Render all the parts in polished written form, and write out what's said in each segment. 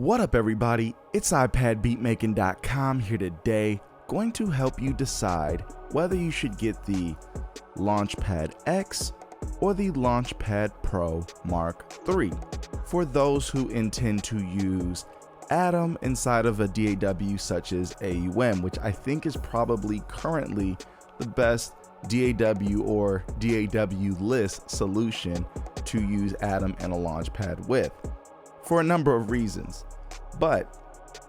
What up everybody, it's iPadBeatmaking.com here today, going to help you decide whether you should get the LaunchPad X or the LaunchPad Pro Mark III. For those who intend to use Atom inside of a DAW such as AUM, which I think is probably currently the best DAW or DAW list solution to use Atom and a LaunchPad with, for a number of reasons. But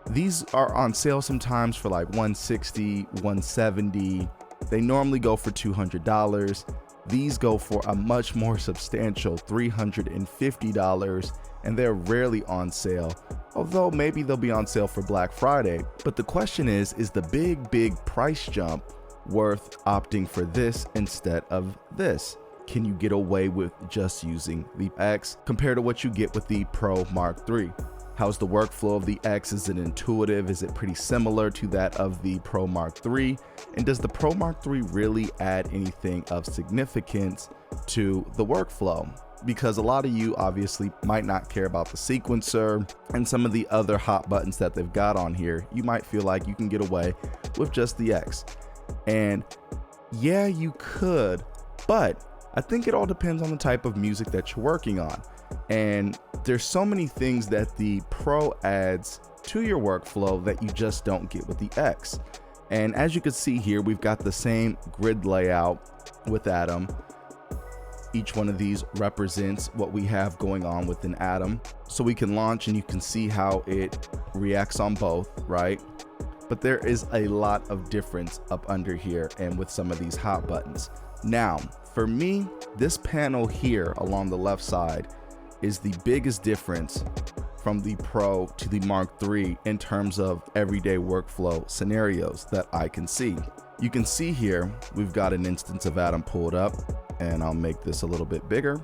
these are on sale sometimes for like $160, $170. They normally go for $200. These go for a much more substantial $350, and they're rarely on sale, although maybe they'll be on sale for Black Friday. But the question is the big price jump worth opting for this instead of this? Can you get away with just using the X compared to what you get with the Pro Mark III? How's the workflow of the X? Is it intuitive? Is it pretty similar to that of the Pro Mark III? And does the Pro Mark III really add anything of significance to the workflow? Because a lot of you obviously might not care about the sequencer and some of the other hot buttons that they've got on here. You might feel like you can get away with just the X. And yeah, you could, but I think it all depends on the type of music that you're working on. And there's so many things that the Pro adds to your workflow that you just don't get with the X. And as you can see here, we've got the same grid layout with Atom. Each one of these represents what we have going on within Atom. So we can launch and you can see how it reacts on both, right? But there is a lot of difference up under here and with some of these hot buttons. Now, for me, this panel here along the left side is the biggest difference from the Pro to the Mark III in terms of everyday workflow scenarios that I can see. You can see here, we've got an instance of Atom pulled up, and I'll make this a little bit bigger.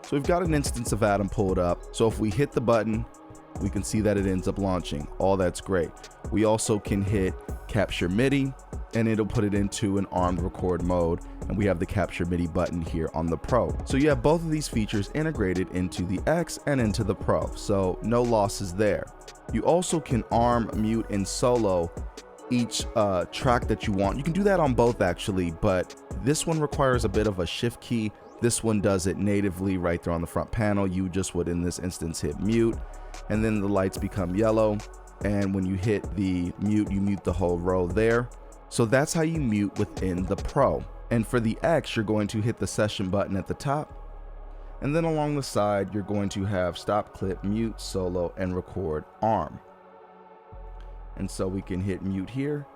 So we've got an instance of Atom pulled up. So if we hit the button, we can see that it ends up launching. All that's great. We also can hit Capture MIDI, and it'll put it into an armed record mode, and we have the Capture MIDI button here on the Pro. So you have both of these features integrated into the X and into the Pro, so no losses there. You also can arm, mute, and solo each track that you want. You can do that on both actually, but this one requires a bit of a shift key. This one does it natively right there on the front panel. You just would in this instance hit mute, and then the lights become yellow, and when you hit the mute, you mute the whole row there. So that's how you mute within the Pro. And for the X, you're going to hit the session button at the top, and then along the side you're going to have stop, clip, mute, solo, and record arm. And so we can hit mute here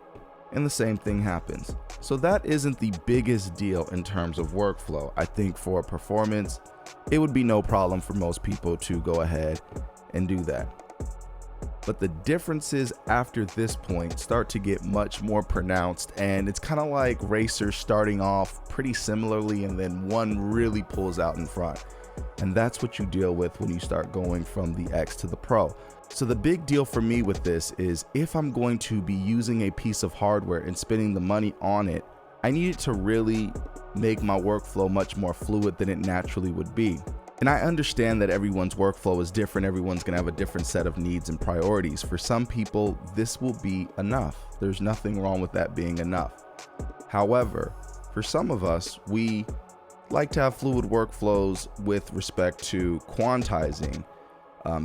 and the same thing happens. So that isn't the biggest deal in terms of workflow. I think for performance, it would be no problem for most people to go ahead and do that. But the differences after this point start to get much more pronounced, and it's kind of like racers starting off pretty similarly and then one really pulls out in front. And that's what you deal with when you start going from the X to the Pro. So the big deal for me with this is if I'm going to be using a piece of hardware and spending the money on it, I need it to really make my workflow much more fluid than it naturally would be. And I understand that everyone's workflow is different. Everyone's gonna have a different set of needs and priorities. For some people, this will be enough. There's nothing wrong with that being enough. However, for some of us, we like to have fluid workflows with respect to quantizing,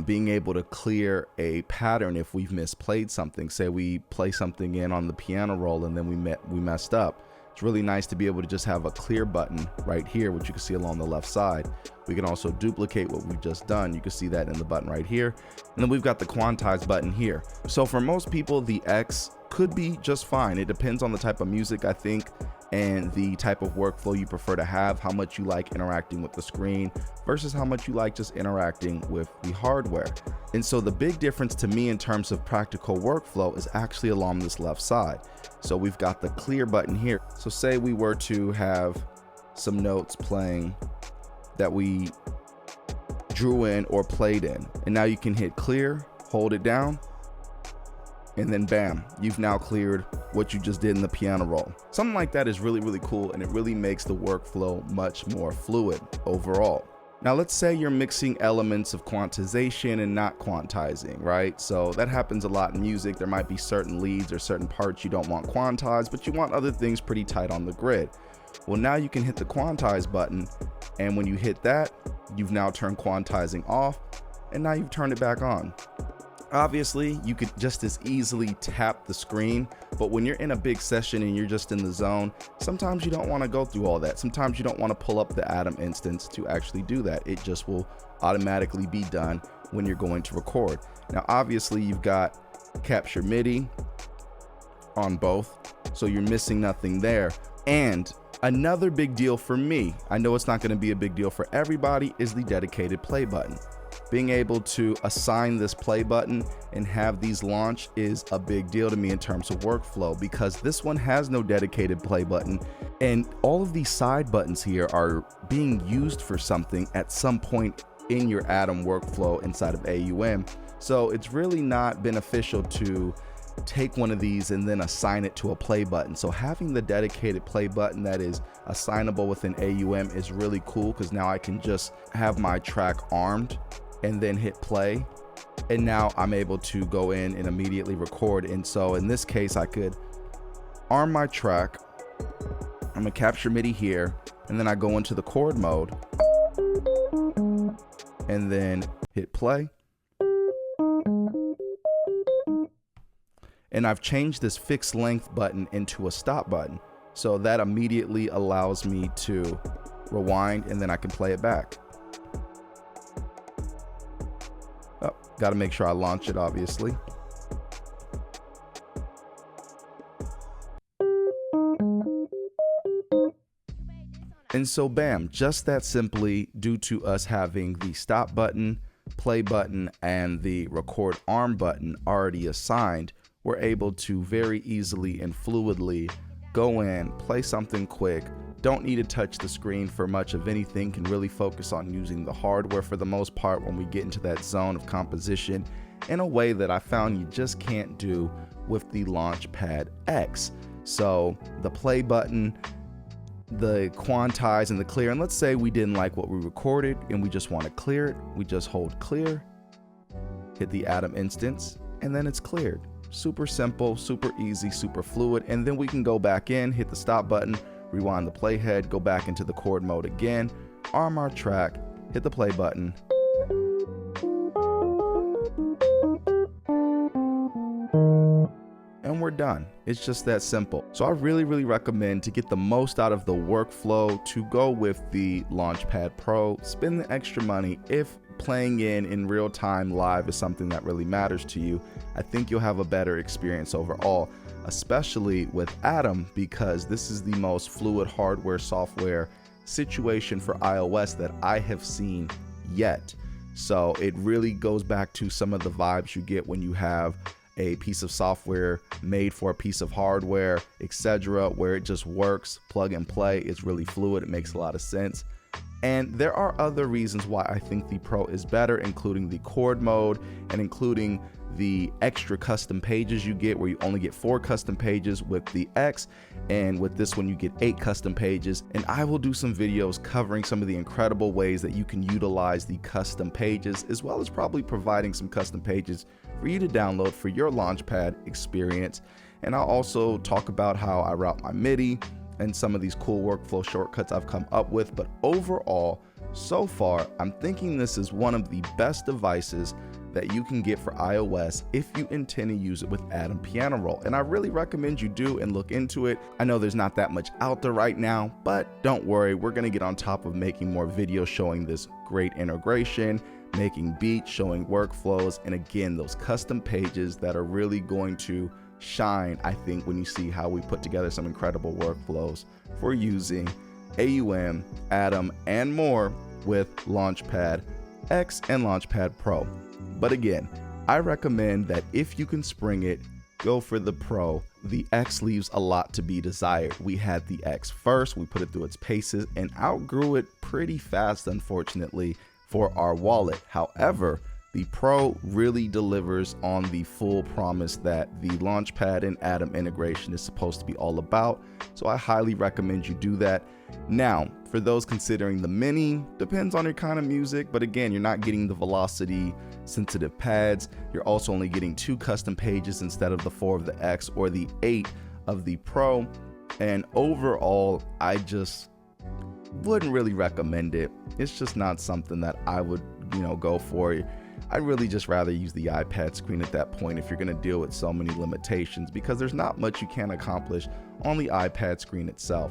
being able to clear a pattern if we've misplayed something. Say we play something in on the piano roll and then we messed up. It's really nice to be able to just have a clear button right here, which you can see along the left side. We can also duplicate what we've just done. You can see that in the button right here. And then we've got the quantize button here. So for most people, the X could be just fine. It depends on the type of music, I think, and the type of workflow you prefer to have, how much you like interacting with the screen versus how much you like just interacting with the hardware. And so the big difference to me in terms of practical workflow is actually along this left side. So we've got the clear button here. So say we were to have some notes playing that we drew in or played in, and now you can hit clear, hold it down, and then bam, you've now cleared what you just did in the piano roll. Something like that is really cool, and it really makes the workflow much more fluid overall. Now let's say you're mixing elements of quantization and not quantizing, right? So that happens a lot in music. There might be certain leads or certain parts you don't want quantized, but you want other things pretty tight on the grid. Well, now you can hit the quantize button, and when you hit that, you've now turned quantizing off, and now you've turned it back on. Obviously, you could just as easily tap the screen, but when you're in a big session and you're just in the zone, sometimes you don't want to go through all that. Sometimes you don't want to pull up the Atom instance to actually do that. It just will automatically be done when you're going to record. Now, obviously, you've got capture MIDI on both, so you're missing nothing there. And another big deal for me, I know it's not going to be a big deal for everybody, is the dedicated play button. Being able to assign this play button and have these launch is a big deal to me in terms of workflow, because this one has no dedicated play button, and all of these side buttons here are being used for something at some point in your Atom workflow inside of AUM. So it's really not beneficial to take one of these and then assign it to a play button. So having the dedicated play button that is assignable within AUM is really cool, because now I can just have my track armed and then hit play, and now I'm able to go in and immediately record. And so in this case, I could arm my track, I'm gonna capture MIDI here, and then I go into the chord mode and then hit play. And I've changed this fixed length button into a stop button, so that immediately allows me to rewind, and then I can play it back. Oh, got to make sure I launch it, obviously. And so bam, just that simply, due to us having the stop button, play button, and the record arm button already assigned, we're able to very easily and fluidly go in, play something quick, don't need to touch the screen for much of anything, can really focus on using the hardware for the most part when we get into that zone of composition in a way that I found you just can't do with the LaunchPad X. So the play button, the quantize, and the clear, and let's say we didn't like what we recorded and we just want to clear it, we just hold clear, hit the Atom instance, and then it's cleared. Super simple, super easy, super fluid. And then we can go back in, hit the stop button, rewind the playhead, go back into the chord mode again, arm our track, hit the play button, and we're done. It's just that simple. So I really recommend, to get the most out of the workflow, to go with the LaunchPad Pro. Spend the extra money if playing in real time live is something that really matters to you. I think you'll have a better experience overall, especially with Atom, because this is the most fluid hardware software situation for iOS that I have seen yet. So it really goes back to some of the vibes you get when you have a piece of software made for a piece of hardware, etc., where it just works, plug and play. It's really fluid, it makes a lot of sense. And there are other reasons why I think the Pro is better, including the chord mode and including the extra custom pages you get, where you only get 4 custom pages with the X, and with this one you get 8 custom pages. And I will do some videos covering some of the incredible ways that you can utilize the custom pages, as well as probably providing some custom pages for you to download for your LaunchPad experience. And I'll also talk about how I route my MIDI and some of these cool workflow shortcuts I've come up with. But overall, so far, I'm thinking this is one of the best devices that you can get for iOS if you intend to use it with Atom Piano Roll. And I really recommend you do and look into it. I know there's not that much out there right now, but don't worry, we're gonna get on top of making more videos showing this great integration, making beats, showing workflows, and again, those custom pages that are really going to shine, I think, when you see how we put together some incredible workflows for using AUM, Atom, and more with LaunchPad X and LaunchPad Pro. But again, I recommend that if you can spring it, go for the Pro. The X leaves a lot to be desired. We had the X first, we put it through its paces and outgrew it pretty fast, unfortunately, for our wallet. However, The Pro really delivers on the full promise that the LaunchPad and AUM integration is supposed to be all about, so I highly recommend you do that. Now, for those considering the Mini, depends on your kind of music, but again, you're not getting the velocity sensitive pads. You're also only getting 2 custom pages instead of the 4 of the X or the 8 of the Pro. And overall, I just wouldn't really recommend it. It's just not something that I would, go for. I'd really just rather use the iPad screen at that point if you're going to deal with so many limitations, because there's not much you can accomplish on the iPad screen itself.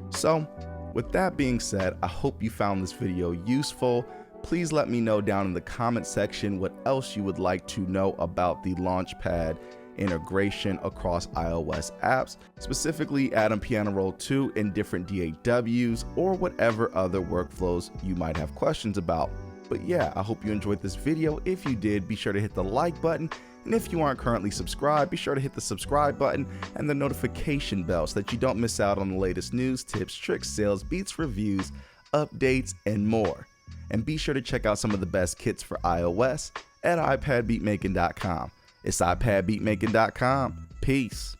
So with that being said, I hope you found this video useful. Please let me know down in the comment section what else you would like to know about the LaunchPad integration across iOS apps, specifically AUM Piano Roll 2 and different DAWs, or whatever other workflows you might have questions about. But yeah, I hope you enjoyed this video. If you did, be sure to hit the like button. And if you aren't currently subscribed, be sure to hit the subscribe button and the notification bell so that you don't miss out on the latest news, tips, tricks, sales, beats, reviews, updates, and more. And be sure to check out some of the best kits for iOS at iPadBeatmaking.com. It's iPadBeatmaking.com. Peace.